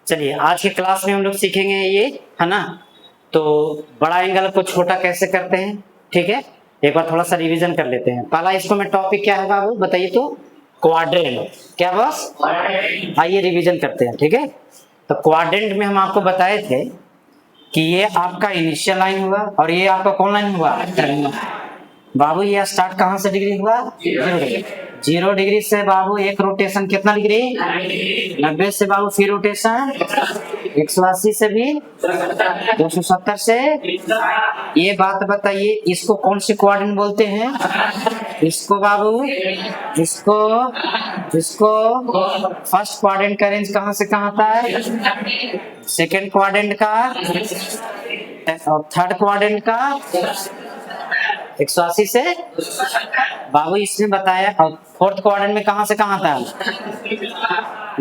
चलिए आज के क्लास में हम लोग सीखेंगे ये, है ना। तो बड़ा एंगल को छोटा कैसे करते हैं, ठीक है। एक बार थोड़ा सा रिवीजन कर लेते हैं। पहला इसको में टॉपिक क्या है बाबू बताइए तो, क्वाड्रेंट। क्या बस, आइए रिवीजन करते हैं, ठीक है। तो क्वाड्रेंट में हम आपको बताए थे कि ये आपका इनिशियल लाइन हुआ और ये आपका कौन लाइन हुआ, टर्मिनल। बाबू ये स्टार्ट कहाँ से डिग्री हुआ, 0 डिग्री। 0 डिग्री से बाबू एक रोटेशन कितना डिग्री, 90 से बाबू फिर रोटेशन 180 से भी 270 से। ये बात बताइए इसको कौन सी क्वाड्रेंट बोलते हैं, इसको बाबू इसको फर्स्ट क्वाड्रेंट का रेंज कहाँ से कहाँ था, सेकेंड क्वाड्रेंट का और थर्ड क्वाड्रेंट का 180 से बाबू इसने बताया। और फोर्थ क्वाड्रेंट में कहां से कहां था,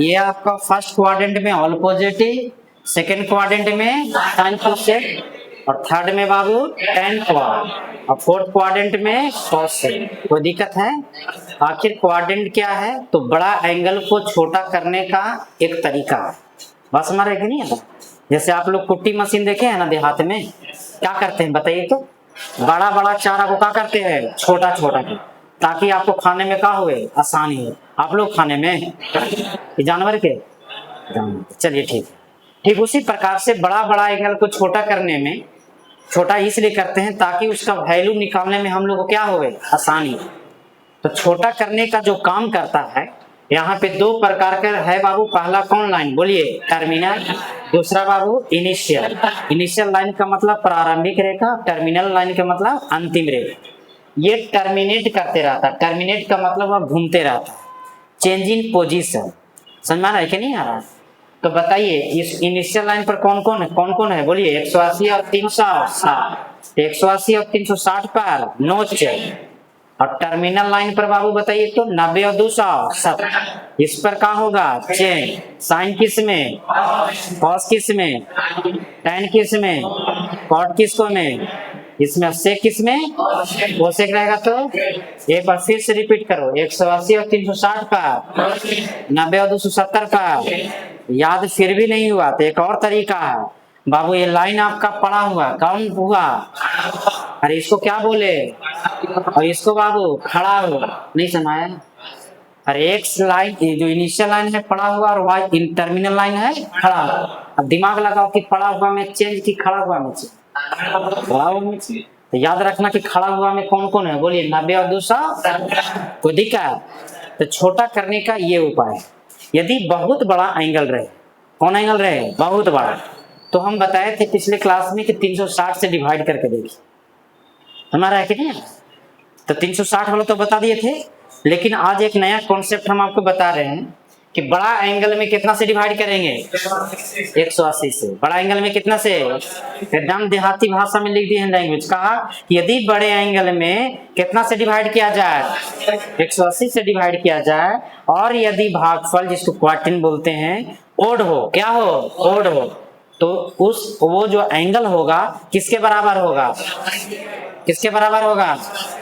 ये आपका फर्स्ट क्वाड्रेंट में ऑल पॉजिटिव, सेकंड क्वाड्रेंट में साइन पॉजिटिव और थर्ड में बाबू टेन क्वाड और फोर्थ क्वाड्रेंट में कॉस से। कोई दिक्कत है? आखिर क्वाड्रेंट क्या है, तो बड़ा एंगल को छोटा करने का एक तरीका है। बस हमारा एक नहीं है, जैसे आप लोग कुट्टी मशीन देखे हैं ना देहात में, क्या करते हैं बताइए तो, बड़ा बड़ा चारा को क्या करते हैं, छोटा छोटा को, ताकि आपको खाने में क्या हुए, आसानी हो। आप लोग खाने में जानवर के चलिए ठीक उसी प्रकार से बड़ा बड़ा एंगल को छोटा करने में, छोटा इसलिए करते हैं ताकि उसका वैल्यू निकालने में हम लोग को क्या होवे, आसानी। तो छोटा करने का जो काम करता है, यहाँ पे दो प्रकार का है बाबू। पहला कौन लाइन बोलिए, टर्मिनल। दूसरा बाबू इनिशियल। इनिशियल लाइन का मतलब प्रारंभिक रेखा, टर्मिनल लाइन का मतलब अंतिम रेखा। ये टर्मिनेट करते रहता, टर्मिनेट का मतलब वह घूमते रहता, चेंज इन पोजीशन। समझ में आ रहा है कि नहीं आ रहा? तो बताइए इस इनिशियल लाइन पर कौन कौन है बोलिए, 180 और 360। 180 और 360 पर नोच और टर्मिनल लाइन पर बाबू बताइए तो 90 और 270। इस पर क्या होगा, चेन। साइन किस में, कॉस किस में, टेन किस में, कॉट किसको में, इसमें सेक किस में, वो सेक रहेगा। तो एक बार फिर से रिपीट करो, 180 और 360 पर 90 और 270 पर। याद फिर भी नहीं हुआ तो एक और तरीका है बाबू, ये लाइन आपका पड़ा हुआ कौन हुआ, अरे इसको क्या बोले, और इसको बाबू खड़ा हो, नहीं समझाया। अरे एक लाइन जो इनिशियल लाइन है पड़ा हुआ और वाई टर्मिनल लाइन है खड़ा हुआ। अब दिमाग लगाओ कि पड़ा हुआ में चेंज की खड़ा हुआ में चेंज, खड़ा हुआ में चेंज। तो याद रखना कि खड़ा हुआ में कौन कौन है बोलिए, 90 और 200। कोई दिक्कत? तो छोटा करने का ये उपाय, यदि बहुत बड़ा एंगल रहे, कौन एंगल रहे, बहुत बड़ा, तो हम बताए थे पिछले क्लास में कि 360 से डिवाइड करके देखिए हमारा है कि नहीं। तो 360 वाला तो बता दिए थे, लेकिन आज एक नया कॉन्सेप्ट हम आपको बता रहे हैं कि बड़ा एंगल में कितना से डिवाइड करेंगे, 180 से। बड़ा एंगल में कितना से, एकदम देहाती भाषा में लिख दिए हैं लैंग्वेज, कहा यदि बड़े एंगल में कितना से डिवाइड किया जाए, 180 से डिवाइड किया जाए, और यदि भागफल जिसको क्वाड्रेंट बोलते हैं ओड हो, क्या हो, ओड हो, तो उस वो जो एंगल होगा किसके बराबर होगा, किसके बराबर होगा,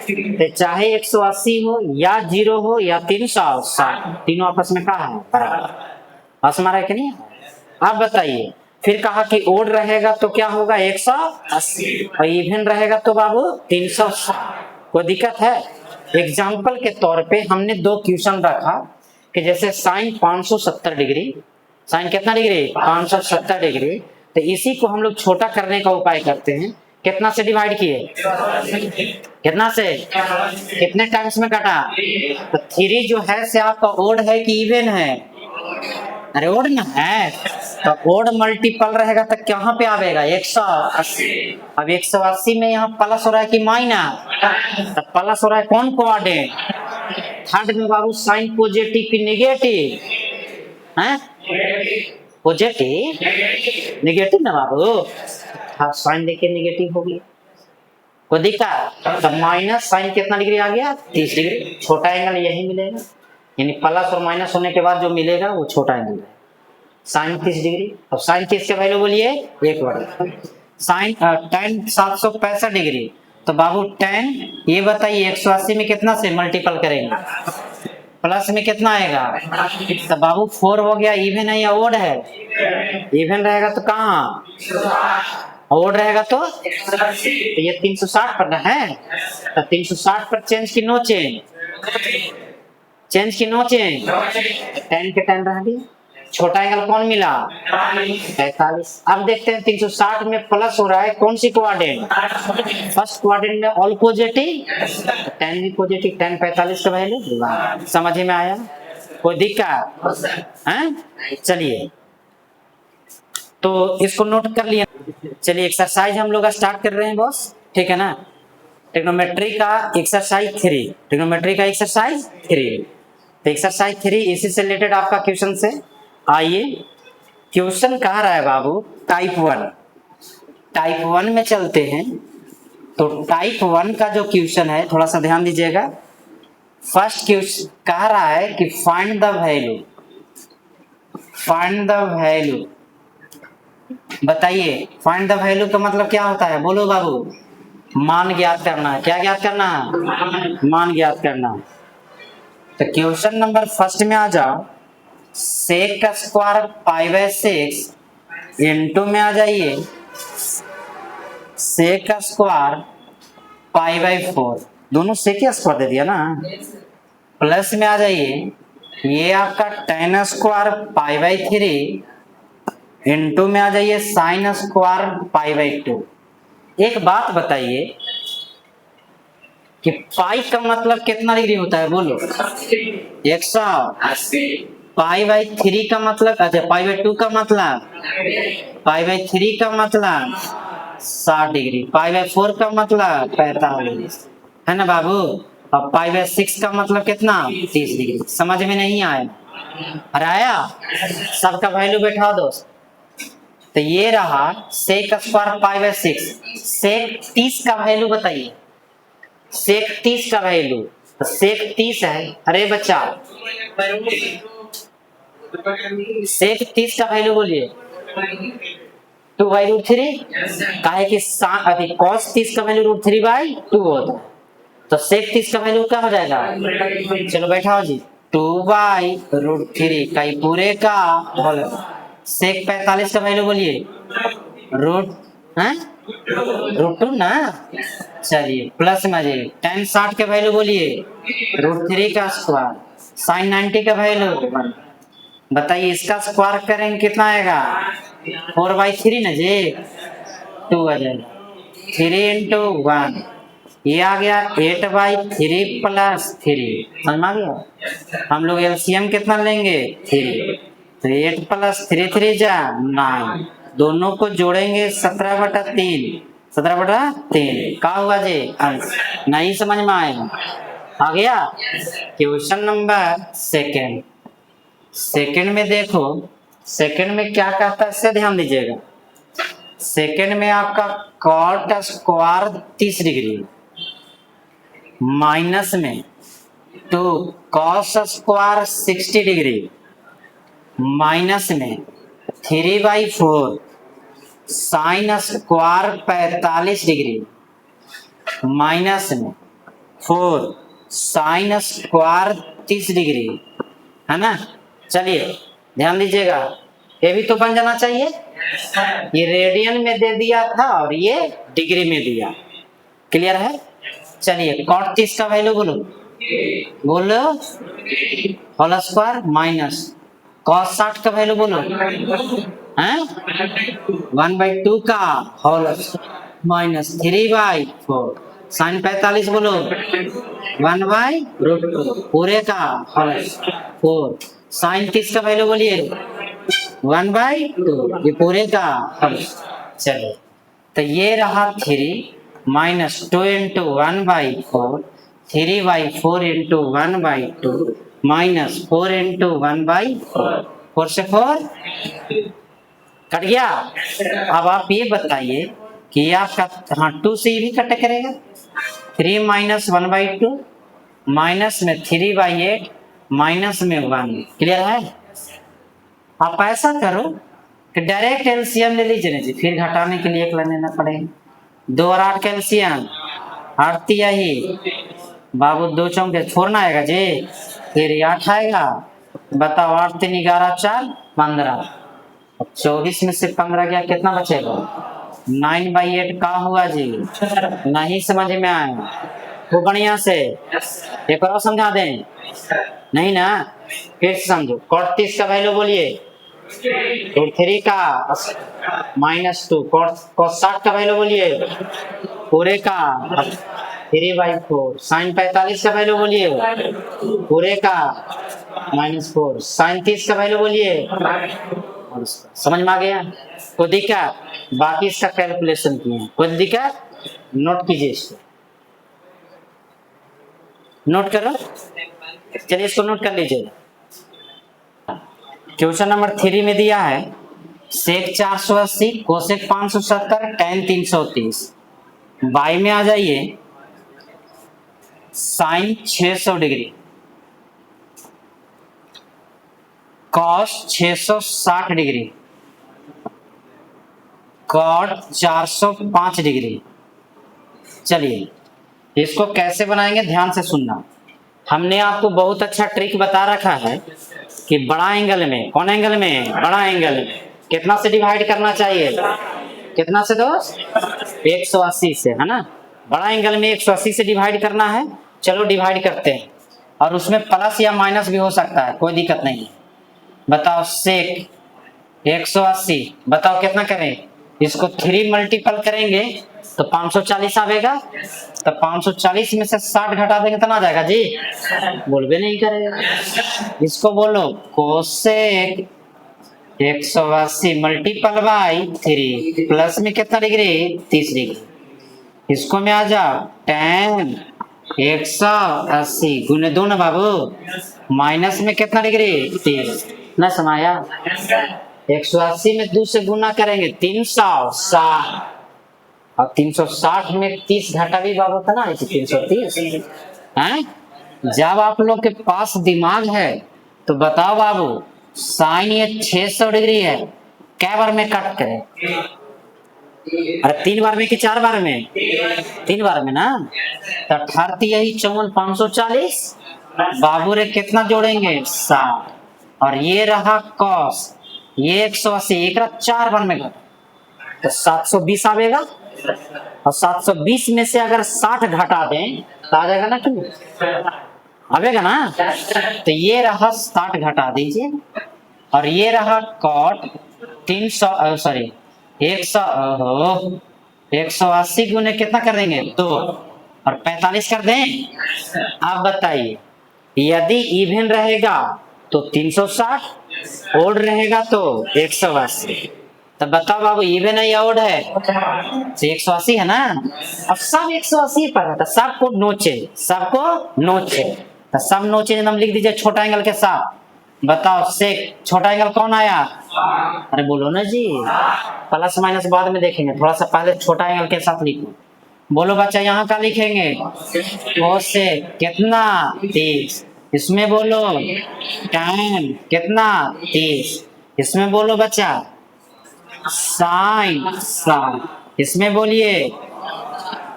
तो चाहे 180 हो या 0 हो या 360, तीनों आपस में कहा है बराबर। हमारा है कि नहीं? आप बताइए फिर कहा कि ओड रहेगा तो क्या होगा 180 और इवन रहेगा तो बाबू 360। कोई दिक्कत है? एग्जाम्पल के तौर पे हमने दो क्वेश्चन रखा कि जैसे साइन 570 डिग्री, साइन कितना डिग्री, 570 डिग्री। तो इसी को हम लोग छोटा करने का उपाय करते हैं। कितना से डिवाइड किए, कितना से, कितने टाइम्स में काटा, तो 3 जो है से आपका ओड है कि इवन है, अरे ओड ना है, तो ओड मल्टीपल रहेगा तो कहाँ पे आवेगा, 180। अब 180 में यहाँ प्लस हो रहा है कि माइनस, तो प्लस हो रहा है कौन क्वाड्रेंट, थर्ड में बाबू साइन पॉजिटिव की नेगेटिव, है पॉजिटिव नेगेटिव ना बाबू, हाँ साइन देखिए नेगेटिव हो गया। कोई दिक्कत? तो माइनस साइन कितना डिग्री आ गया, 30 डिग्री। छोटा एंगल यही मिलेगा, यानी प्लस और माइनस होने के बाद जो मिलेगा वो छोटा एंगल है, साइन 30 डिग्री। अब साइन 30 के वैल्यू बोलिए 1/। साइन tan 765 डिग्री, तो बाबू tan, ये बताइए 180 में कितना से मल्टीपल करेंगे, प्लस में कितना आएगा? तो बाबू 4 हो गया, इवन है या ओड है? इवन रहेगा तो कहाँ, ओड रहेगा तो ये 360 पर है, तो 360 पर चेंज की नो चेंज, चेंज की नो चेंज, 10 के 10 रह गया। छोटा एंगल कौन मिला? 45। अब देखते हैं 360 में प्लस हो रहा है, कौन सी क्वाड्रेंट? फर्स्ट क्वाड्रेंट में ऑल पॉजिटिव, 10 भी पॉजिटिव, 10 45 का वैल्यू। समझ में आया? कोई दिक्कत है? चलिए तो इसको नोट कर लिया। चलिए एक्सरसाइज हम लोग स्टार्ट कर रहे हैं बॉस, ठीक है ना? ट्रिग्नोमेट्री का एक्सरसाइज 3, ट्रिग्नोमेट्री का एक्सरसाइज 3। तो एक्सरसाइज 3 इसी से रिलेटेड आपका क्वेश्चन से। आइए क्वेश्चन कह रहा है बाबू टाइप 1, टाइप 1 में चलते हैं। तो टाइप 1 का जो क्वेश्चन है थोड़ा सा ध्यान दीजिएगा। फर्स्ट क्वेश्चन कह रहा है कि find the value, find the value. बताइए फाइंड द वैल्यू का मतलब क्या होता है? बोलो बाबू। मान ज्ञात करना है। क्या ज्ञात करना है? मान ज्ञात करना। तो क्वेश्चन नंबर फर्स्ट में आ जाओ। सेक स्क्वायर π/6 इंटू में आ जाइए सेक स्क्वायर π/4, दोनों सेक स्क्वायर दे दिया ना। प्लस में आ जाइए ये आपका tan स्क्वायर π/3 इंटू में आ जाइए साइन स्क्वायर π/2। एक बात बताइए कि पाई का मतलब कितना डिग्री होता है? बोलो। 180। π/3 का मतलब, अच्छा π/2 का मतलब, π/3 का मतलब 60 डिग्री, π/4 का मतलब 45, है ना बाबू? और π/6 का मतलब कितना? 30 डिग्री। समझ में नहीं आया? अरे आया? सबका वैल्यू बैठा दो। तो ये रहा सेक स्क्वायर π/6। सेक 30 का वैल्यू बताइए, सेक 30 का वैल्यू। तो सेक 30 है, अरे बच्चा सेक 30 का वैल्यू बोलिए 2/√3। काहे कि cos 30 का वैल्यू √3/2 होता है। तो सेक 30 का वैल्यू क्या हो जाएगा? चलो बैठाओ जी, 2/√3 का पूरे का। सेक 45 का वैल्यू बोलिए √2 ना। चलिए प्लस में जाइए tan 60 के वैल्यू बोलिए √3 का स्क्वायर, साइन 90 का वैल्यू। बताइए इसका स्क्वायर करेंगे कितना आएगा? 4/3 ना जी, 2 आ जाएगा। 3 × 1 ये आ गया 8/3 + 3। समझ आ गया? हम लोग एलसीएम कितना लेंगे? 3। तो 8 + 3 3 जा 9, दोनों को जोड़ेंगे 17/3, 17/3 का हुआ जी अंश। नहीं समझ में आएगा? आ गया? Question number second. सेकेंड में देखो, सेकेंड में क्या कहता है इससे ध्यान दीजिएगा। सेकेंड में आपका कॉट स्क्वायर 30 डिग्री माइनस में 2 कॉस स्क्वायर 60 डिग्री माइनस में 3/4 साइन स्क्वायर 45 डिग्री माइनस में 4 साइन स्क्वायर 30 डिग्री, है ना? चलिए ध्यान दीजिएगा, ये भी तो बन जाना चाहिए। ये रेडियन में दे दिया था और ये डिग्री में दिया। क्लियर है? चलिए कॉट 30 का वैल्यू बोलो, बोलो होल स्क्वायर माइनस कॉस 60 का वैल्यू बोलो, हैं 1/2 का होल माइनस 3/4 साइन 45 बोलो 1/√2 पूरे का होल 4 साइन 30 का वैल्यू बोलिए 1/2 ये पूरे का होल। चलिए तो ये रहा 3 माइनस 2 × 1/4 3/4 × 1/2 माइनस 4 × 1/4 4 से 4 कट गया। अब आप ये बताइए कि आपका, हाँ 2 से ये भी कट करेगा। 3 माइनस 1/2 माइनस में 3/8 माइनस में 1। क्लियर है? आप ऐसा करो कि डायरेक्ट एलसीएम ले लीजिए ना जी, फिर घटाने के लिए 1 लेना पड़ेगा। 2 और 8 का एलसीएम 8 यही बाबू 2 चौके छोड़ना आएगा जी, फिर 8 आएगा। बताओ 8 3 11 4 15। 24 में से 15 गया, कितना बचेगा? 9/8 का हुआ जी? नहीं समझ में आया? वो बढ़िया से एक और समझा दें? नहीं ना, फिर समझो। कॉट 30 का वैल्यू बोलिए। रूट 3 का -2। कॉट 60 का वैल्यू बोलिए, पूरे का 3/4। साइन 45 का वैल्यू बोलिए, पूरे का -4। साइन 30 का वैल्यू बोलिए। समझ में आ गया? कोई दिक्कत? बाकी इसका कैलकुलेशन किए, कोई दिक्कत? नोट कीजिए इसको, नोट करो। चलिए इसको नोट कर लीजिए। क्वेश्चन नंबर 3 में दिया है सेक 480, कोसेक 570, tan 330। बाई में आ जाइए, sine 600 degree, cos 660 degree, cot 405 degree. चलिए इसको कैसे बनाएंगे ध्यान से सुनना। हमने आपको बहुत अच्छा ट्रिक बता रखा है कि बड़ा एंगल में, कौन एंगल में? बड़ा एंगल में कितना से डिवाइड करना चाहिए? कितना से दोस्त? 180 से, है ना? बड़ा एंगल में 180 से डिवाइड करना है। चलो डिवाइड करते हैं, और उसमें प्लस या माइनस भी हो सकता है, कोई दिक्कत नहीं है। बताओ सेक 180, बताओ कितना करें? इसको 3 मल्टीपल करेंगे तो 540 आएगा। तो 540 में से 60 घटा देंगे तो ना आ जाएगा जी? बोलबे नहीं करेगा। इसको बोलो कोसेक 180 मल्टीपल बाई 3, प्लस में कितना डिग्री? 30 डिग्री। इसको में आ जाओ tan 180 गुने 2 ना बाबू, माइनस में कितना डिग्री? 30 ना समाया। 180 में 2 से गुना करेंगे 360, और 360 में 30 घटा भी बाबू था ना, 330 है। जब आप लोग के पास दिमाग है तो बताओ बाबू, साइन ये 600 डिग्री है, क्या बार में कट करें? अरे 3 बार में कि 4 बार में? 3 बार में ना। तो 38 यही 54 540 बाबू रे, कितना जोड़ेंगे? 60। और ये रहा कॉस, ये 180, एक 4 बार में घटा तो 720 आएगा। और 720 में से अगर 60 घटा दें तो आ जाएगा ना, क्यों आवेगा ना? तो ये रहा 60 घटा दीजिए, और ये रहा कॉट 300 सॉरी 180 गुने कितना कर देंगे? 2, और 45 कर दें। आप बताइए, यदि इवन रहेगा तो 360, ओड रहेगा तो 180। तो बताओ बाबू, इवन है या ओड है? तो 180 है ना। अब सब 180 पर है तो सबको नोचे, सबको नोचे। तो सब नोचे एकदम लिख दीजिए छोटा एंगल के साथ। बताओ सेक छोटा एंगल कौन आया? अरे बोलो ना जी, प्लस माइनस बाद में देखेंगे, थोड़ा सा पहले छोटा एंगल के साथ लिखो। बोलो बच्चा, यहाँ का लिखेंगे कोसेक कितना? 30। इसमें बोलो tan कितना? 30। इसमें बोलो बच्चा साइन 60। इसमें बोलिए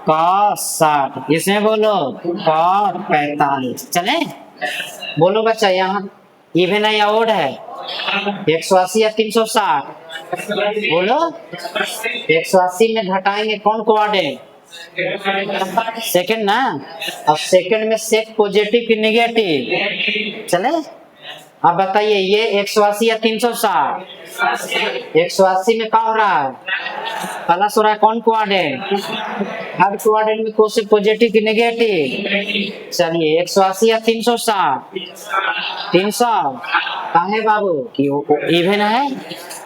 cos 60। इसमें बोलो cot 45। चले बोलो बच्चा, यहाँ इवन है या ओड है? 180 या 360? बोलो 180 में घटाएंगे कौन कोऑर्डिनेट? सेकंड ना। अब सेकंड में सेक पॉजिटिव की नेगेटिव? चले अब बताइए, ये 180 या 360? 180 में क्या हो रहा है? प्लस हो रहा है, कौन कोऑर्डिनेट? हर कोऑर्डिनेट में कोसेक पॉजिटिव की नेगेटिव। चलिए 180 या 360? 300 कहाँ है बाबू कि इवन है।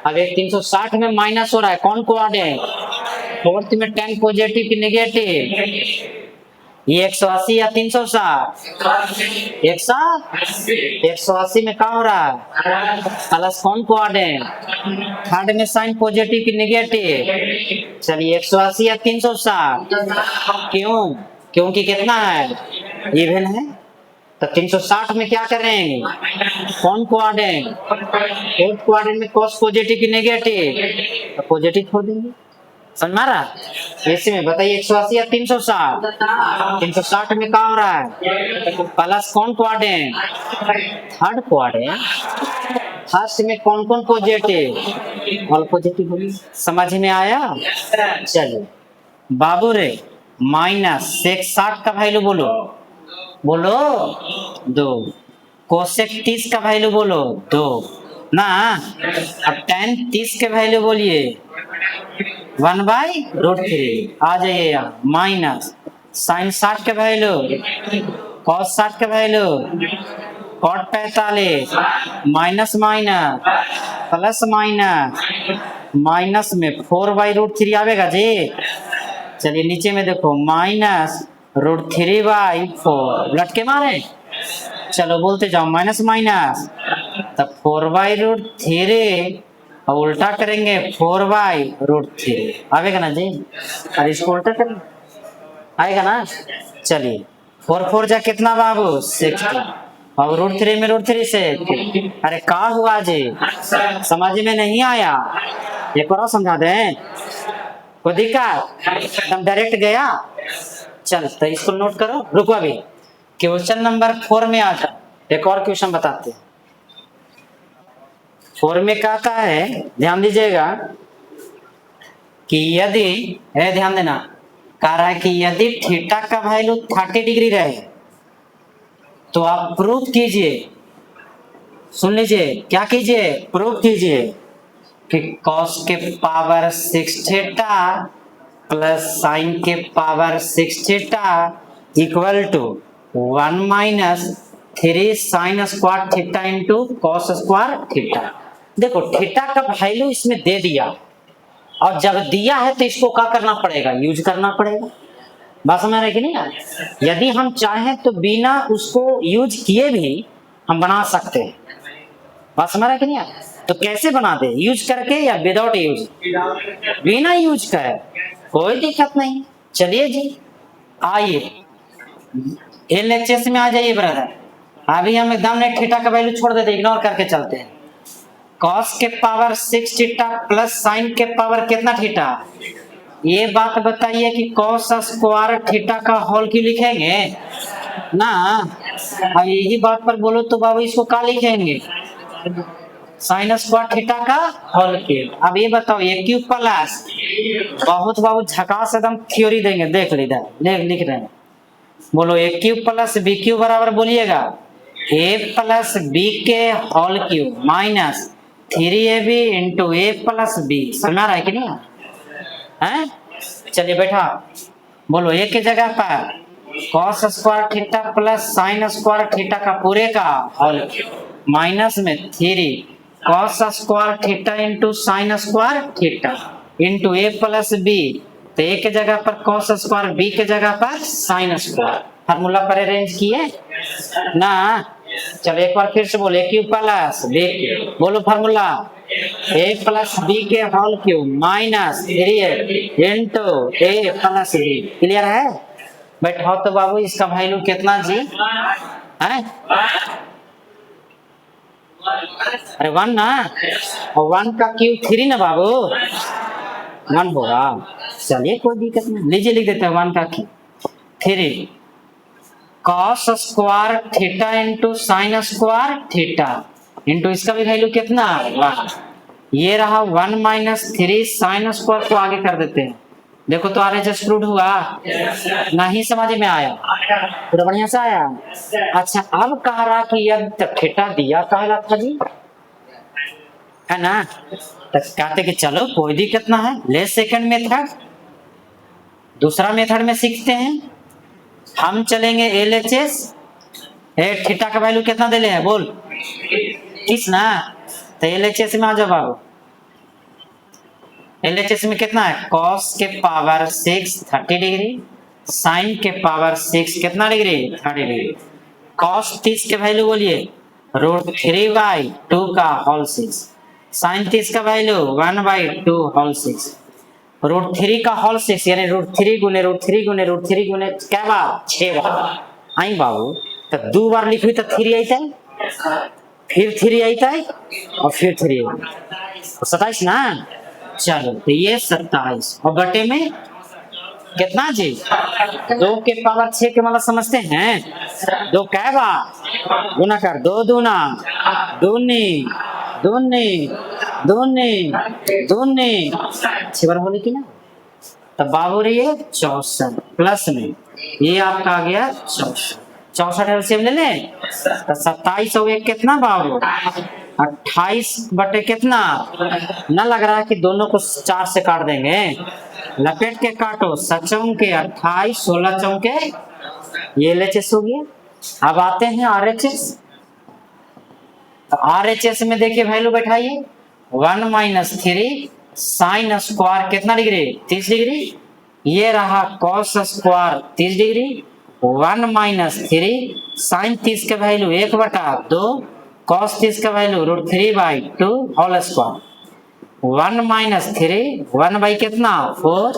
अब एक 360 में माइनस हो रहा है, कौन कोऑर्डिनेट? फोर्थ में tan पॉजिटिव की नेगेटिव। ये 180 या 360? 180 में क्या हो रहा है? प्लस कौन कोऑर्डिनेट? थर्ड में साइन पॉजिटिव की नेगेटिव। चलिए 180 या 360? क्यों? क्योंकि कितना है? इवन है। तो 360 में क्या करेंगे? कौन कोऑर्डिनेट? फोर्थ कोऑर्डिनेट में cos पॉजिटिव की नेगेटिव, तो पॉजिटिव छोड़ देंगे। समझ में आ रहा है? इसी में बताइए 180 या 360? 360 में क्या हो रहा है? प्लस कौन क्वाड्रेंट? Third quadrant. फर्स्ट में कौन कौन पॉजिटिव? ऑल पॉजिटिव होगी। समझ में आया? चलिए बाबू रे, माइनस सेक 60 का वैल्यू बोलो, बोलो 2। कोसेक 30 का वैल्यू बोलो 2 ना। अब tan 30 के वैल्यू बोलिए 1/√3। आ जाइए यहाँ माइनस साइन 60 के वैल्यू, cos 60 के value, cot 45 minus minus plus minus minus में 4/√3 आवेगा जी। चलिए नीचे में देखो -√3/4 लटके मारे। चलो बोलते जाओ माइनस माइनस, तब 4/√3 और उल्टा करेंगे 4/√3 आवेगा ना जी। अरे इसको उल्टा करेंगे आएगा ना। चलिए 4 जा कितना बाबू 60 और √3 में √3 से। अरे का हुआ जी, समझ में नहीं आया? एक और समझा दें, कोई दिक्कत? एकदम डायरेक्ट गया। चल तो इसको नोट करो, रुको अभी क्वेश्चन नंबर 4 में आता। एक और क्वेश्चन बताते हैं। 4 में क्या आता है, ध्यान दीजिएगा कि यदि ध्यान देना, कह रहा है कि यदि थीटा का वैल्यू 30 डिग्री रहे तो आप प्रूव कीजिए, सुन लीजिए क्या कीजिए, प्रूव कीजिए कि cos के पावर 6 थीटा प्लस साइन के power 6 theta equal to 1 - 3 sine square theta into cos square theta. देखो थीटा का वैल्यू इसमें दे दिया, और जब दिया है तो इसको क्या करना पड़ेगा, यूज करना पड़ेगा। बात समझ रहे कि नहीं? यदि हम चाहें तो बिना उसको यूज किए भी हम बना सकते हैं। बात समझ रहे कि नहीं? तो कैसे बना दे, यूज करके या विदाउट यूज? बिना यूज करे, कोई दिक्कत नहीं। चलिए जी आइए LHS में आ जाइए ब्रदर। अभी हम एकदम ने थीटा का वैल्यू छोड़ देते, इग्नोर करके चलते हैं। cos के पावर 6 थीटा प्लस साइन के पावर कितना थीटा? ये बात बताइए कि cos स्क्वायर थीटा का होल क्यों लिखेंगे ना। और यही बात पर बोलो तो बाबू इसको क्या लिखेंगे, साइन स्क्वायर थीटा का होल क्यूब। अब ये बताओ ये क्यूब प्लस, बहुत बाबू झकास एकदम थ्योरी देंगे, देख लीजिए लिख रहे हैं। बोलो a cube plus b cube बराबर बोलिएगा ए प्लस बी के whole cube minus 3ab into a plus b. समझ आ रहा है कि नहीं है? चलिए बैठा, बोलो ए के जगह पर cos square theta plus sine square theta का पूरे का होल माइनस में 3 cos square theta into sine square theta into a plus b. तो ए के जगह पर cos स्क्वायर, बी के जगह पर साइन स्क्वायर। फार्मूला पर अरेंज किए ना। चलो एक बार फिर से बोले क्यू प्लस बी, बोलो फार्मूला ए प्लस बी के whole cube minus 3 into a plus B. Clear है? बैठाओ तो बाबू इसका वैल्यू कितना जी है? अरे 1 ना, और 1 का क्यूब 3 ना बाबू, 1 होगा। चलिए कोई दिक्कत नहीं, लीजिए लिख देते हैं 1 का cube 3 cos square theta into sine square theta into इसका भी वैल्यू कितना 1। ये रहा 1 - 3 साइन स्क्वायर को आगे कर देते हैं। देखो तो RHS प्रूव हुआ, नहीं समझ में आया? पूरा बढ़िया से आया। अच्छा अब कह रहा कि यह थीटा दिया कहला था जी, है ना। तो कहते कि चलो कोई दिक्कत ना है, ले सेकंड मेथड, दूसरा मेथड में सीखते हैं। हम चलेंगे LHS। थीटा का वैल्यू कितना दे ले है बोल, किस ना। तो LHS में आ जाओ बाबू। LHS में कितना है, cos के पावर 6 30 डिग्री, साइन के पावर 6 कितना डिग्री 30 डिग्री। cos 30 के वैल्यू बोलिए √3/2 का होल 6, साइन 30 का वैल्यू 1/2 होल 6, √3 का होल 6 यानी √3 गुने √3 गुने √3 गुने क्या बार 6 बार आई बाबू। तो 2 बार लिखी तो 3 आता है, फिर 3 आता है और फिर 3 27 ना। चलो तो ये 27 और बटे में कितना जी, 2 के पावर 6 के मतलब समझते हैं, 2 कै बार गुना कर, 2 दूना दूनी दूनी दूनी दूनी 6 बार बोले कि ना, तब बाबू रही है 64 प्लस में ये आपका आ गया 64 एलसीएम ले लें तो 27 हो गया कितना बाबू 28 बटे कितना, न लग रहा है कि दोनों को 4 से काट देंगे, लपेट के काटो, 7 चौके 28 16 चौके ये LHS हो गया। अब आते हैं RHS, तो RHS में देखिए वैल्यू बैठाइए 1 - 3 साइन स्क्वायर कितना डिग्री 30 डिग्री, ये रहा कॉस स्क्वायर 30 डिग्री, 1 - 3 साइन 30 का वैल्यू 1/2 कॉस 30 का वैल्यू √3/2 होल स्क्वायर, 1 - 3 1 बाई कितना 4,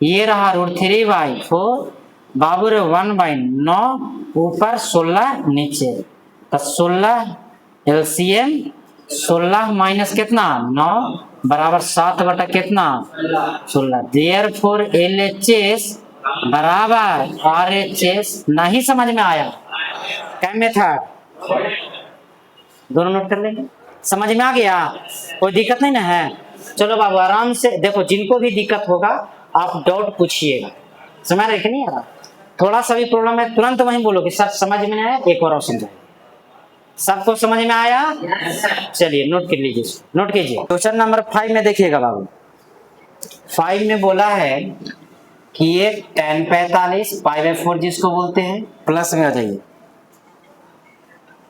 ये रहा √3/4 बाबू रे 1/9 ऊपर 16 नीचे, तो 16 LCM 16 माइनस कितना 9 बराबर 7 बटा कितना 16, देयरफॉर LHS बराबर RHS। नहीं समझ में आया क्या मेथड, दोनों नोट कर लेंगे, समझ में आ गया, कोई दिक्कत नहीं ना है। चलो बाबू आराम से देखो, जिनको भी दिक्कत होगा आप डाउट पूछिएगा, समझ रहे कि नहीं आ रहा, थोड़ा सा भी प्रॉब्लम है तुरंत वहीं बोलो कि सर समझ में नहीं आया, एक बार और समझाए, सबको समझ में आया। चलिए नोट कर लीजिए, नोट कीजिए क्वेश्चन नंबर 5 में देखिएगा बाबू, 5 में बोला है कि ये tan 45 π/4 जिसको बोलते हैं, प्लस में आ जाइए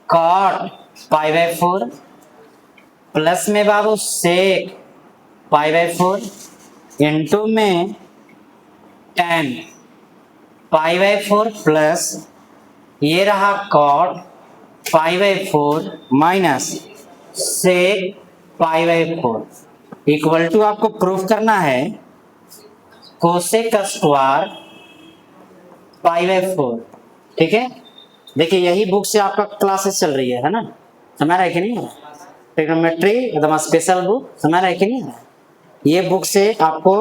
cot π/4 प्लस में बाबू sec π/4 इंटू में tan π/4 प्लस ये रहा cot π/4 minus sec π/4 equal to आपको प्रूफ करना है कोसेक स्क्वायर π/4, ठीक है। देखिए यही बुक से आपका क्लासेस चल रही है ना, समझ रहा है कि नहीं, ट्रिग्नोमेट्री एकदम स्पेशल बुक, समझ रहा है कि नहीं, ये बुक से आपको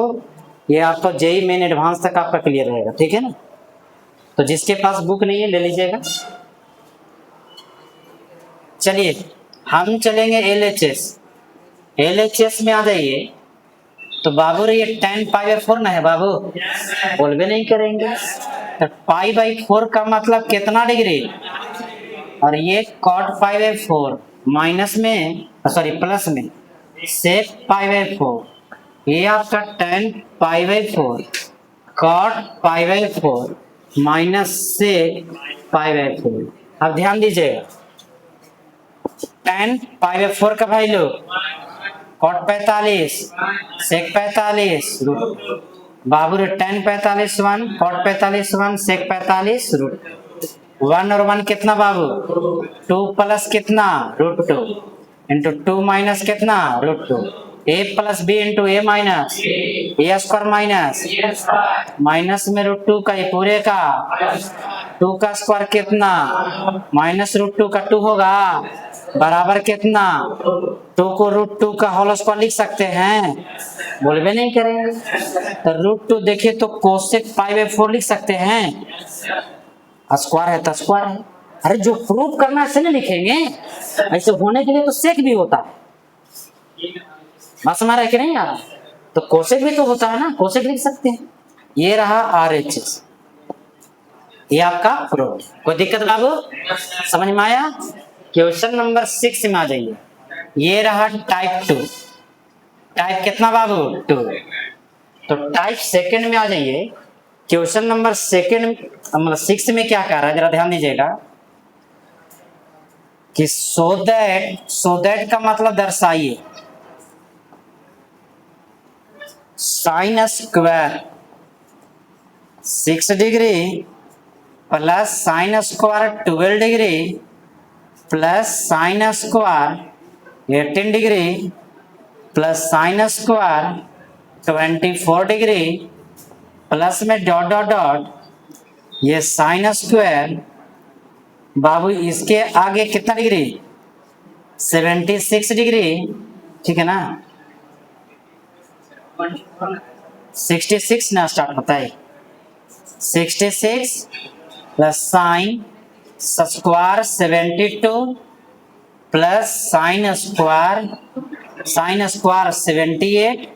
ये आपका JEE मेन एडवांस तक आपका क्लियर रहेगा, ठीक है ना। तो जिसके पास बुक नहीं है ले लीजिएगा। चलिए हम चलेंगे LHS में आ जाइए, तो बाबू रे ये tan π/4 ना है बाबू, बोलबे नहीं करेंगे, तो π/4 का मतलब कितना डिग्री, और ये cot π/4 माइनस में सॉरी प्लस में sec π/4, ये आपका tan π/4 cot π/4 माइनस sec π/4। अब ध्यान दीजिएगा tan π/4 का वैल्यू cot 45 sec 45 बाबू रे tan 45 1 cot 45 1 sec 45 1 और 1 कितना बाबू 2 प्लस कितना √2 इंटू 2 माइनस कितना √2, a plus b into a minus a square minus में √2 का ये पूरे का 2 का स्क्वायर कितना माइनस √2 का 2 होगा बराबर कितना 2 को √2 का होल स्क्वायर लिख सकते हैं, बोलबे नहीं करेंगे, तो √2 देखिए तो कोसेक π/4 लिख सकते हैं, स्क्वायर है तो स्क्वायर है, अरे जो प्रूफ करना ऐसे नहीं लिखेंगे, ऐसे होने के लिए तो सेक भी होता है, बात समझ रहा है कि नहीं आ रहा, तो कोसेक भी तो होता है ना, कोसेक लिख सकते हैं। ये रहा RHS, ये आपका प्रूफ, कोई दिक्कत बाबू समझ में आया। क्वेश्चन नंबर 6 में आ जाइए, ये रहा टाइप 2, टाइप कितना बाबू 2, तो टाइप सेकंड में आ जाइए, क्वेश्चन नंबर 6 में क्या कह रहा है जरा ध्यान दीजिएगा कि सो दैट का मतलब दर्शाइए sine square 6 degree plus sine square 12 degree plus sine square 18 degree plus sine square 24 degree plus में डॉट डॉट डॉट ये साइन स्क्वायर बाबू इसके आगे कितना डिग्री 76 डिग्री, ठीक है ना, 66 ना स्टार्ट होता है 66 plus sine square 72 plus sine square 78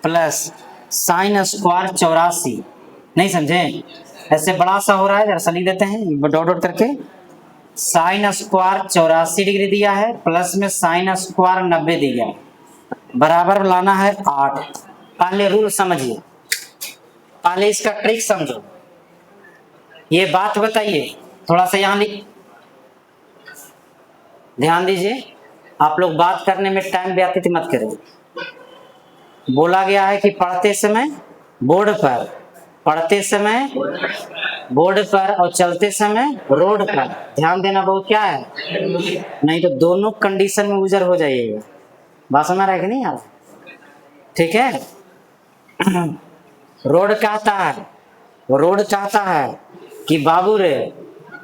plus sine square 84। नहीं समझे? ऐसे बड़ा सा हो रहा है, जरा सा लिख देते हैं डॉट डॉट करके। साइन स्क्वायर 84 डिग्री दिया है प्लस में साइन स्क्वायर 90 दिया है, बराबर लाना है 8। पहले रूल समझिए, पहले इसका ट्रिक समझो। ये बात बताइए, थोड़ा सा यहाँ लिख, ध्यान दीजिए। आप लोग बात करने में टाइम व्यतीत मत करें। बोला गया है कि पढ़ते समय बोर्ड पर, पढ़ते समय बोर्ड पर और चलते समय रोड पर ध्यान देना बहुत क्या है, नहीं तो दोनों कंडीशन में उजर हो जाइएगा। बात समझ रहा है कि नहीं यार? ठीक है। रोड चाहता है कि बाबू रे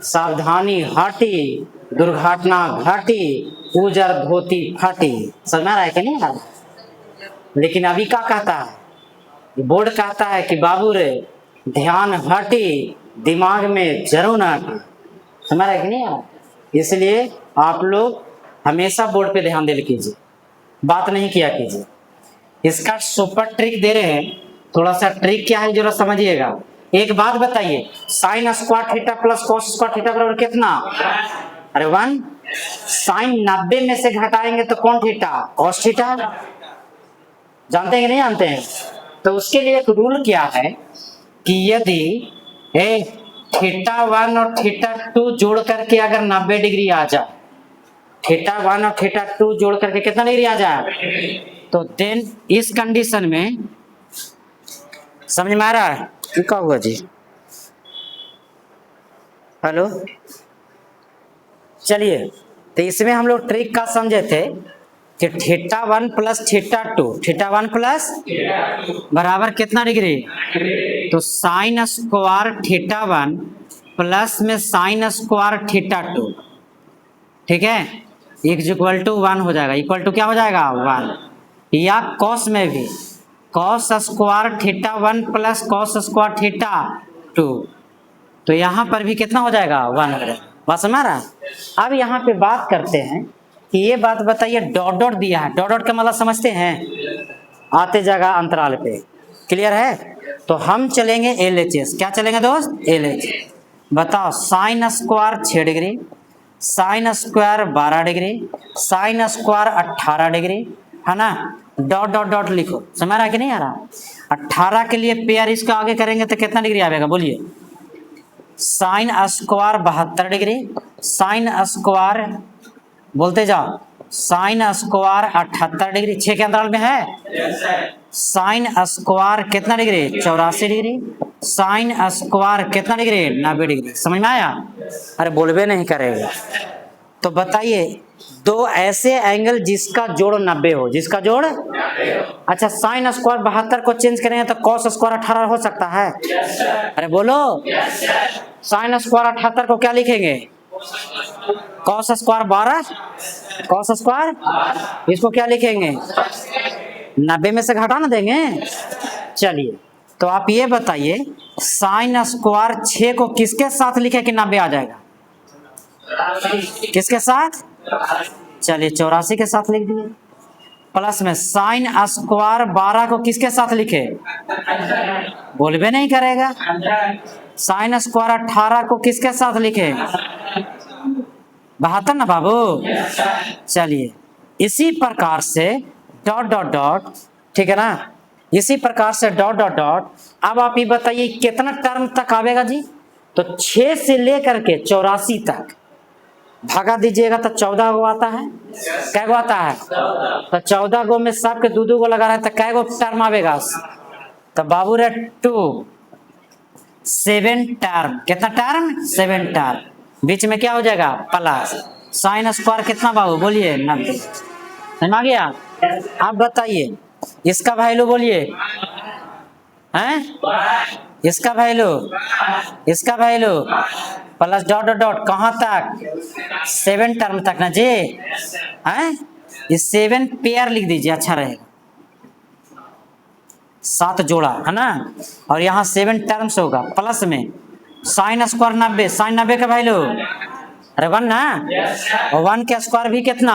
सावधानी हाटी, दुर्घटना घाटी, उजर धोती फाटी। समझ रहा है कि नहीं यार? लेकिन अभी क्या कहता है, बोर्ड कहता है कि बाबू रे ध्यान हटी, दिमाग में जरूर ना आटी। समझ रहा है कि नहीं यार? इसलिए आप लोग हमेशा बोर्ड पे ध्यान दे कीजिए, बात नहीं किया कीजिए। इसका सुपर ट्रिक दे रहे हैं, थोड़ा सा ट्रिक क्या है जरा समझिएगा। एक बात बताइए, sign square theta plus cos square theta बराबर कितना? अरे 1। साइन 90 में से घटाएंगे तो कौन थीटा? Cos theta. जानते हैं कि नहीं जानते हैं? तो उसके लिए एक रूल क्या है कि यदि थीटा 1 और थीटा 2 जोड़ करके अगर 90 डिग्री आ जाए, थीटा 1 और थीटा 2 जोड़ करके कितना डिग्री आ जाए, तो देन इस कंडीशन में समझ में आ रहा है क्या हुआ जी? हेलो, चलिए। तो इसमें हम लोग ट्रिक का समझे थे कि theta 1 plus theta 2, theta 1 plus बराबर कितना डिग्री? तो साइन स्क्वायर थीटा 1 प्लस में साइन स्क्वायर थीटा 2, ठीक है, इक्वल टू 1 हो जाएगा। इक्वल टू क्या हो जाएगा? 1। या कॉस में भी cos square theta 1 plus cos square theta 2, तो यहाँ पर भी कितना हो जाएगा? 1 हो जाएगा। बात समझ रहा है? अब यहाँ पे बात करते हैं कि ये बात बताइए, डॉट डॉट दिया है, डॉट डॉट का मतलब समझते हैं, आते जगह अंतराल पे। क्लियर है? तो हम चलेंगे LHS। क्या चलेंगे दोस्त? LHS। बताओ, sign square 6 degree, sign square 12 degree, sign square 18 degree, है ना? डॉट डॉट डॉट लिखो। समझ रहा है कि नहीं आ रहा? 18 के लिए पेयर इसका आगे करेंगे तो कितना डिग्री आएगा बोलिए? Sine square 72 degree, sine square बोलते जाओ, साइन स्क्वायर 78 डिग्री, 6 के अंतराल में है। साइन स्क्वायर कितना डिग्री? 84 डिग्री। साइन स्क्वायर कितना डिग्री? 90 डिग्री। समझ में आया? अरे बोलबे नहीं करेगा। तो बताइए, दो ऐसे एंगल जिसका जोड़ 90 हो, जिसका जोड़। अच्छा, साइन स्क्वायर 72 को चेंज करेंगे तो कॉस स्क्वायर 18 हो सकता है? अरे बोलो। साइन स्क्वायर 78 को क्या लिखेंगे? कॉस स्क्वायर 12, कॉस स्क्वायर, इसको क्या लिखेंगे? 90 में से घटा ना देंगे। चलिए, तो आप ये बताइए, साइन स्क्वायर 6 को किसके साथ लिखे कि 90 आ जाएगा? किसके साथ? चलिए 84 के साथ लिख दिए। प्लस में साइन स्क्वायर 12 को किसके साथ लिखे? बोलबे नहीं करेगा। साइन स्क्वायर 18 को किसके साथ लिखे? 72 ना बाबू। चलिए, इसी प्रकार से डॉट डॉट डॉट, ठीक है ना? इसी प्रकार से डॉट डॉट डॉट। अब आप ये बताइए कितना टर्म तक आवेगा जी? तो 6 से लेकर के 84 तक भागा दीजिएगा तो 14 गो आता है। क्या गो आता है? तो 14 गो में सबके दो दो गो लगा रहा है तो कै गो टर्म आवेगा? तो बाबू रे 2, 7 टर्म। कितना टर्म? 7 टर्म। बीच में क्या हो जाएगा? प्लस साइन स्क्वायर कितना बाबू बोलिए? 90। समझ आ गया? आप बताइए इसका वैल्यू बोलिए, हैं? इसका वैल्यू, इसका value plus dot dot dot कहाँ तक? 7 टर्म तक ना जी, हैं? ये 7 पेयर लिख दीजिए, अच्छा रहेगा। 7 जोड़ा है ना, और यहाँ 7 टर्म्स होगा प्लस में साइन स्क्वायर 90, साइन 90 का वैल्यू अरे 1 ना, और 1 का स्क्वायर भी कितना,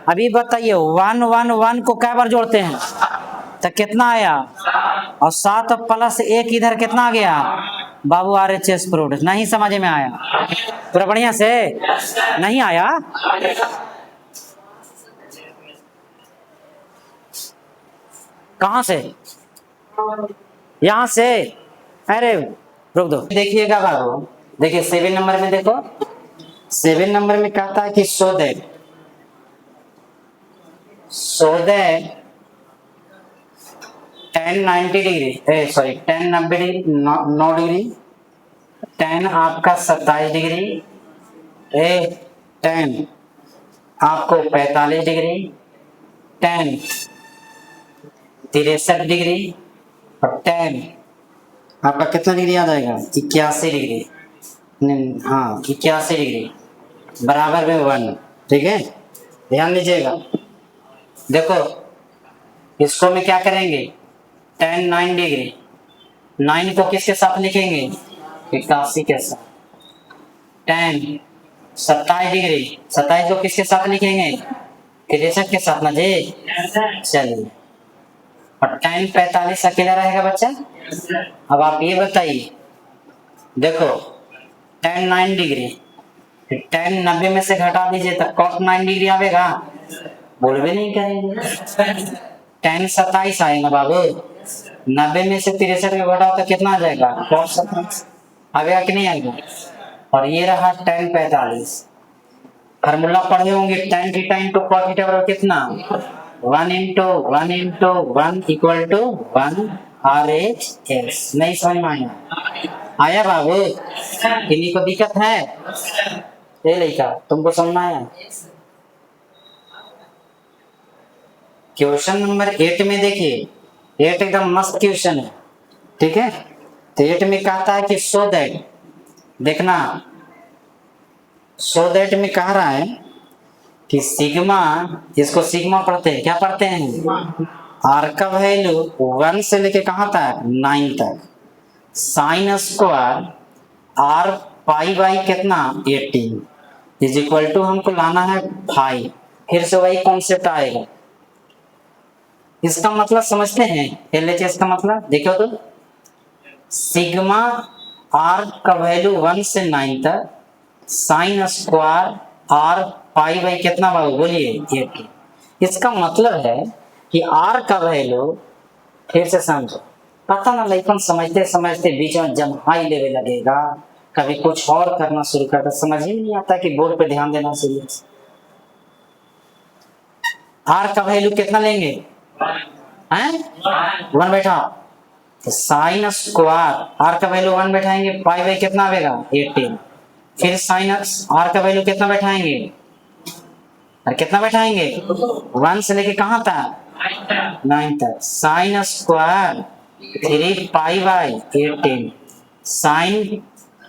अभी बताइए 1 1 1 को कै बार जोड़ते हैं तो कितना आया, और 7 प्लस 1 इधर कितना आ गया बाबू, RHS प्रूव्ड। नहीं समझ में आया पूरा बढ़िया से, नहीं आया, कहां से, यहां से, अरे रुक दो, देखिएगा बाबू, देखिए 7 नंबर में देखो, 7 नंबर में कहता है कि so that tan 90 degree, sorry tan 90 degree 9 degree, tan आपका 27 डिग्री, tan आपको 45 डिग्री, tan 63 डिग्री, और tan आपका कितना डिग्री आ जाएगा 81 डिग्री, हाँ 81 डिग्री बराबर में 1। ठीक है, ध्यान दीजिएगा, देखो इसको में क्या करेंगे, tan 9 डिग्री, 9 को किसके साथ लिखेंगे 81 के साथ, tan 27 डिग्री, 27 को किसके साथ लिखेंगे 63 के साथ ना जी, चलिए, और tan 45 अकेला रहेगा बच्चा। अब आप ये बताइए, देखो tan 9 डिग्री, tan 90 में से घटा दीजिए तो cos 9 डिग्री आएगा, बोल भी नहीं करेंगे, tan 27 आएगा बाबू, 90 में से 63 को घटाओ तो कितना आ जाएगा cos 27 आएगा कि नहीं आएगा, और ये रहा tan 45, फार्मूला पढ़े होंगे tan theta into cos theta बराबर कितना 1 into 1 into 1 equal to 1 RHS। नहीं समझ में आया, आया बाबू, किन्हीं को दिक्कत है, ये लड़का तुमको समझ में आया। क्वेश्चन नंबर 8 में देखिए, 8 एकदम मस्त क्वेश्चन है, ठीक है, तो 8 में कहता है कि सो दैट, देखना सो दैट में कह रहा है कि सिग्मा, इसको सिग्मा पढ़ते हैं, क्या पढ़ते हैं, आर का वैल्यू 1 से लेके कहां तक 9 तक, sine square r pi by कितना 18 इज इक्वल टू हमको लाना है 5, फिर से वही कॉन्सेप्ट आएगा। इसका मतलब समझते हैं, LHS का मतलब देखो तो, सिग्मा आर का वैल्यू 1 से 9 तक, sine square r pi by कितना बाबू बोलिए 18, इसका मतलब है कि आर का वैल्यू, फिर से समझो, पता ना लेकिन समझते समझते बीच में जब हाई लेवल लगेगा, कभी कुछ और करना शुरू करता, समझ ही नहीं आता कि बोर्ड पे ध्यान देना चाहिए। आर का वैल्यू कितना लेंगे हैं 1 बैठा, तो साइन स्क्वायर आर का वैल्यू 1 बैठाएंगे, पाई बाई कितना आएगा 18, फिर साइन आर का वैल्यू कितना बैठाएंगे, और कितना बैठाएंगे 1 से लेके कहां तक 9 तक, sine square 3 pi by 18, sine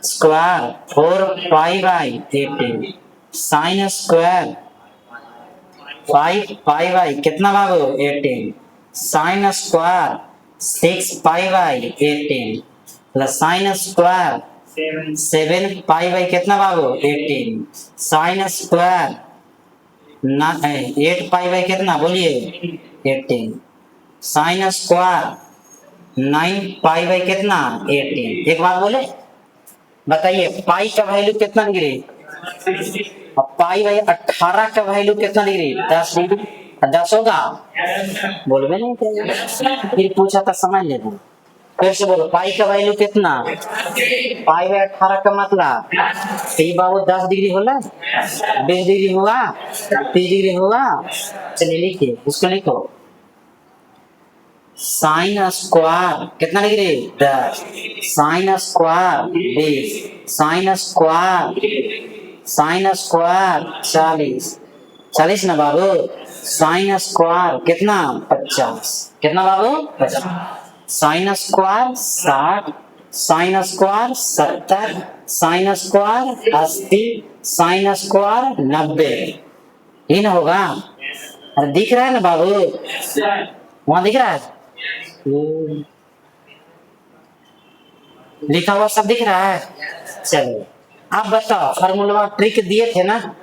square 4 pi by 18, sine square 5 pi by कितना बाबू 18, sign square 6 pi by 18 plus sine square 7 pi by कितना बाबू 18, साइन स्क्वायर 8 पाई बाई कितना बोलिए 18, साइन स्क्वायर 9 पाई बाई कितना 18। एक बात बोले बताइए, पाई का वैल्यू कितना डिग्री, अब पाई बाई 18 का वैल्यू कितना डिग्री 10 डिग्री, 10 होगा, बोल भी नहीं करेंगे, फिर पूछा था समझ लेना, फिर से बोलो पाई का वैल्यू कितना, पाई बाई 18 का मतलब तो बाबू 10 डिग्री होला, 20 डिग्री होगा, 30 डिग्री होगा, चलिए लिखिए उसको, लिखो साइन स्क्वायर कितना degree 10, sine square 20, sine square 40 ना बाबू, साइन स्क्वायर कितना 50, कितना बाबू 50, sine square 60, sine square 70, sine square 80, sine square 90, ये ना होगा, अरे दिख रहा है ना बाबू, वहां दिख रहा है, लिखा हुआ सब दिख रहा है। चलिए आप बताओ, फार्मूला ट्रिक दिए थे ना,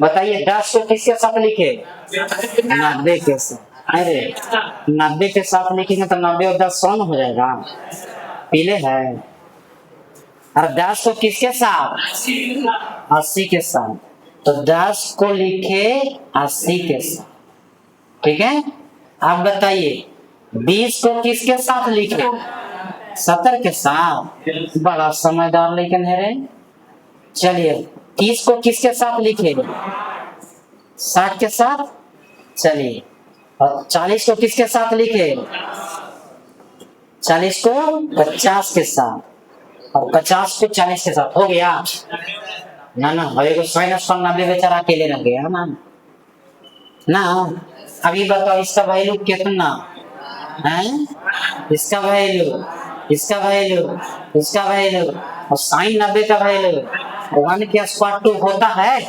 बताइए 10 को किसके साथ लिखे? 90 के साथ। अरे 90 के साथ लिखेंगे तो 90 और 10 100 हो जाएगा, पीले है। और 10 को किसके साथ? 80 के साथ। तो 10 को लिखे 80 के साथ, ठीक है। आप बताइए 20 को किसके साथ लिखे? 70 के साथ। बड़ा समझदार लेकिन है रे। चलिए 30 को किसके साथ लिखे? 60 के साथ। चलिए और 40 को किसके साथ लिखे? 40 को 50 के साथ, और 50 को 40 के साथ। हो गया ना? ना भाई को माइनस 90 बेचारा अकेले रह गया ना। ना अभी बताओ इसका वैल्यू कितना है? इसका वैल्यू, इसका वैल्यू, इसका वैल्यू और साइन 90 का वैल्यू 1 के स्क्वायर 2 होता है?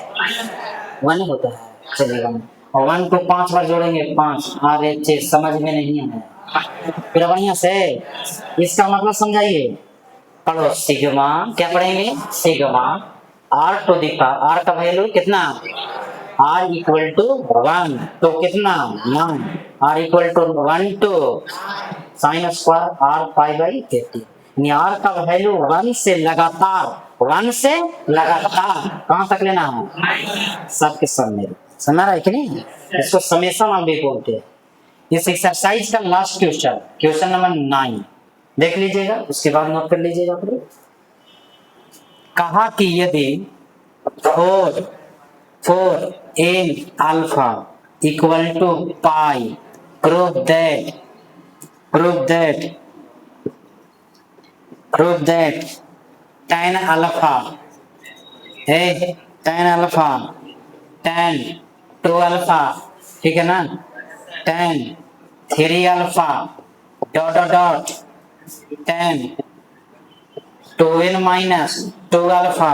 1 होता है। चलिए 1 और 1 को 5 बार जोड़ेंगे 5। अरे समझ में नहीं है फिर बढ़िया से इसका मतलब समझाइए। पढ़ो सिग्मा, क्या पढ़ेंगे? Sigma r to the power, r का वैल्यू कितना? r इक्वल टू 1 तो कितना 9, r equal to 1 to sine square r pi by 50। यानी r का वैल्यू 1 से लगातार, 1 से लगातार कहां तक लेना है? सबके सब में। समझ रहा है कि नहीं? इसको समेशन हम भी बोलते हैं। इस एक्सरसाइज का लास्ट क्वेश्चन, क्वेश्चन नंबर 9 देख लीजिएगा, उसके बाद नोट कर लीजिएगा। कहा कि यदि 4n alpha equal to pi, prove that tan alpha है, tan अल्फा, tan 2 अल्फा, ठीक है ना, tan 3 alpha dot dot dot tan 2n minus 2 alpha,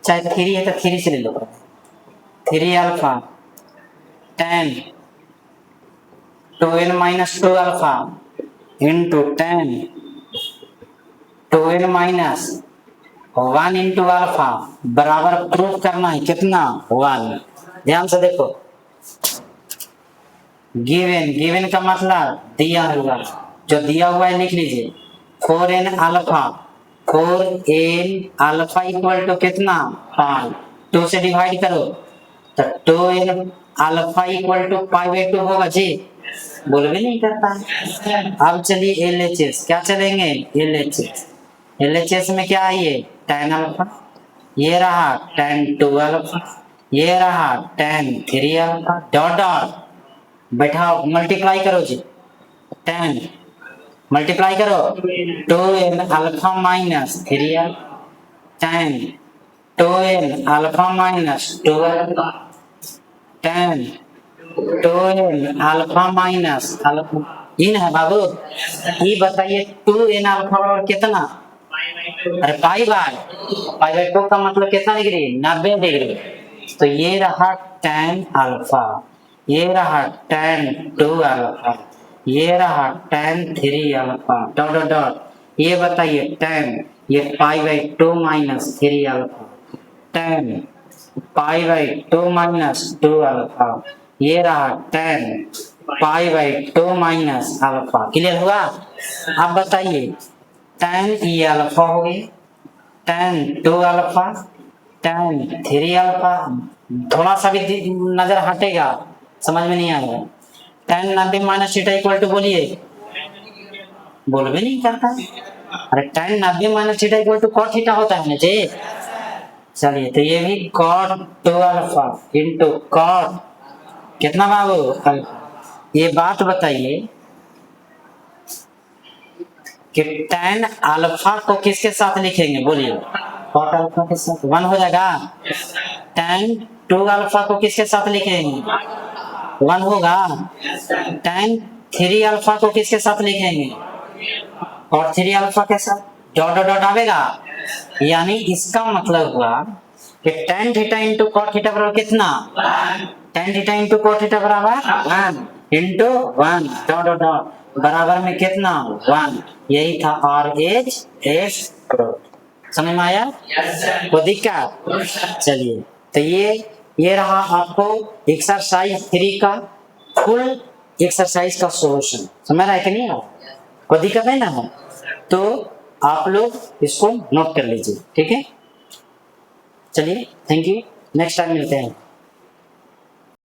चाहे 3 है तो 3 से ले लो, 3 alpha tan 2n minus 2 alpha into tan 2n minus 1 into alpha बराबर प्रूफ करना है कितना? 1। ध्यान से देखो, गिवन का मतलब दिया हुआ, जो दिया हुआ है लिख लीजिए। 4n अल्फा इक्वल टू कितना? 5। 2 से डिवाइड करो तो 2n alpha equal to pi by 2 होगा जी। बोल भी नहीं करता। अब चलिए LHS, क्या चलेंगे? LHS में क्या है? ये tan अल्फा, ये रहा tan 2 अल्फा, ये रहा tan 3 अल्फा डॉट डॉट बैठाओ, मल्टीप्लाई करो जी। tan मल्टीप्लाई करो 2n alpha minus 3 alpha, tan 2n alpha minus 2 alpha, tan 2n alpha minus alpha. इन है बाबू, ये बताइए 2n अल्फा बराबर कितना? अरे पाई बाई 2 का मतलब कितना डिग्री? 90 डिग्री। तो ये रहा tan अल्फा, ये रहा tan 2 अल्फा, ये रहा tan 3 alpha dot dot dot, ये बताइए tan, ये पाई by 2 minus 3 alpha, tan pi by 2 minus 2 alpha, ये रहा tan pi by 2 minus alpha. Clear हुआ? अब बताइए tan ये अल्फा हो गई, tan 2 अल्फा, tan 3 अल्फा, थोड़ा सा भी नजर हटेगा समझ में नहीं आएगा। tan 90 minus theta equal to बोलिए, बोल भी नहीं करता। अरे tan 90 minus theta equal to cot theta होता है ना जी। चलिए तो ये भी cot 2 अल्फा इंटू cot कितना बाबू? अल्फा। ये बात बताइए कि tan अल्फा को किसके साथ लिखेंगे? बोलिए, cot अल्फा के साथ 1 हो जाएगा। tan 2 अल्फा को किसके साथ लिखेंगे? 1 होगा। tan 3 अल्फा को किसके साथ लिखेंगे? cot 3 अल्फा के साथ डॉट डॉट डॉट आवेगा। यानी इसका मतलब हुआ कि tan theta into cot theta बराबर कितना? tan theta into cot theta बराबर 1 इंटू 1 डॉट डॉट डॉट, बराबर में कितना 1, यही था आर एच एस प्रोड। समझ में आया? कोई दिक्कत? चलिए, तो ये रहा आपको एक्सरसाइज 3 का फुल एक्सरसाइज का सॉल्यूशन। समझ रहा है कि नहीं? कोई दिक्कत है ना? तो आप लोग इसको नोट कर लीजिए, ठीक है? चलिए, थैंक यू, नेक्स्ट टाइम मिलते हैं।